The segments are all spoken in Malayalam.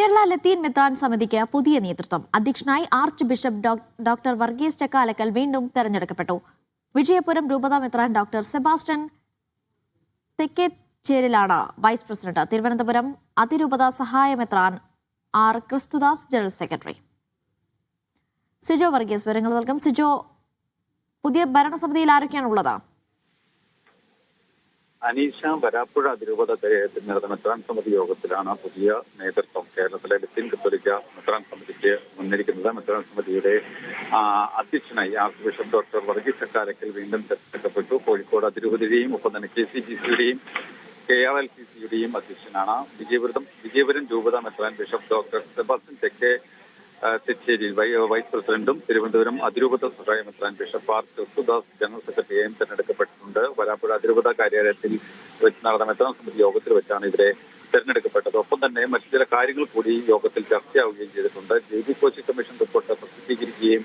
കേരള ലത്തീൻ മെത്രാൻ സമിതിക്ക് പുതിയ നേതൃത്വം. അധ്യക്ഷനായി archbishop doctor Varghese Chakkalakkal വീണ്ടും തെരഞ്ഞെടുക്കപ്പെട്ടു. വിജയപുരം രൂപതാ മെത്രാൻ ഡോക്ടർ സെബാസ്റ്റ്യൻ തെക്കേച്ചേരിലാണ് വൈസ് പ്രസിഡന്റ്. തിരുവനന്തപുരം അതിരൂപതാ സഹായ മെത്രാൻ R Christudas general secretary. Sijo Varghese വിവരങ്ങൾ നൽകും. സിജോ, പുതിയ ഭരണസമിതിയിൽ ആരൊക്കെയാണുള്ളത്? അനീഷ, വരാപ്പുഴ അതിരൂപത നടന്ന മെത്രാൻ സമിതി യോഗത്തിലാണ് പുതിയ നേതൃത്വം കേരളത്തിലെ ലത്തീൻ കത്തോലിക്ക മെത്രാൻ സമിതിക്ക് വന്നിരിക്കുന്നത്. മെത്രാൻ സമിതിയുടെ അധ്യക്ഷനായി archbishop doctor Varghese Chakkalakkal വീണ്ടും തെരഞ്ഞെടുക്കപ്പെട്ടു. കോഴിക്കോട് അതിരൂപതയുടെയും ഒപ്പം തന്നെ KCGC-യുടെയും KRLCC-യുടെയും അധ്യക്ഷനാണ്. വിജയപുരം രൂപത മെത്രാൻ bishop doctor Sebastian Thekkechery vice പ്രസിഡന്റും തിരുവനന്തപുരം അതിരൂപത സഹായ മെത്രാൻ ബിഷപ്പ് ആർ ക്രിസ്തുദാസ് ജനറൽ സെക്രട്ടറിയായും തെരഞ്ഞെടുക്കപ്പെട്ടിട്ടുണ്ട്. വരാപ്പുഴ അതിരൂപത കാര്യാലയത്തിൽ വെച്ച് നടന്ന മെത്രാൻ സമിതി യോഗത്തിൽ വെച്ചാണ് ഇവരെ തെരഞ്ഞെടുക്കപ്പെട്ടത്. ഒപ്പം തന്നെ മറ്റു ചില കാര്യങ്ങൾ കൂടി യോഗത്തിൽ ചർച്ചയാവുകയും ചെയ്തിട്ടുണ്ട്. JB കോശി കമ്മീഷൻ റിപ്പോർട്ട് പ്രസിദ്ധീകരിക്കുകയും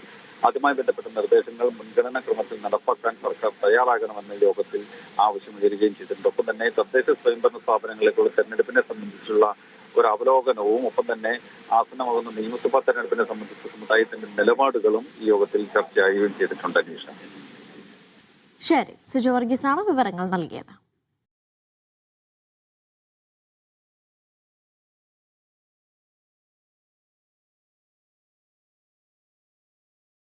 അതുമായി ബന്ധപ്പെട്ട നിർദ്ദേശങ്ങൾ മുൻഗണനാ ക്രമത്തിൽ നടപ്പാക്കാൻ സർക്കാർ തയ്യാറാകണമെന്ന യോഗത്തിൽ ആവശ്യമുയരുകയും ചെയ്തിട്ടുണ്ട്. ഒപ്പം തന്നെ തദ്ദേശ സ്വയംഭരണ സ്ഥാപനങ്ങളിലേക്കുള്ള തെരഞ്ഞെടുപ്പിനെ സംബന്ധിച്ചുള്ള ഒരു അവലോകനവും ഒപ്പം തന്നെ ആസന്നമാകുന്ന നിയമസഭാ തെരഞ്ഞെടുപ്പിനെ സംബന്ധിച്ച സമുദായത്തിന്റെ നിലപാടുകളും ഈ യോഗത്തിൽ ചർച്ചയാകുകയും ചെയ്തിട്ടുണ്ട്. അനീഷ. ശരി, സിജോ വർഗീസാണ് വിവരങ്ങൾ നൽകിയത്.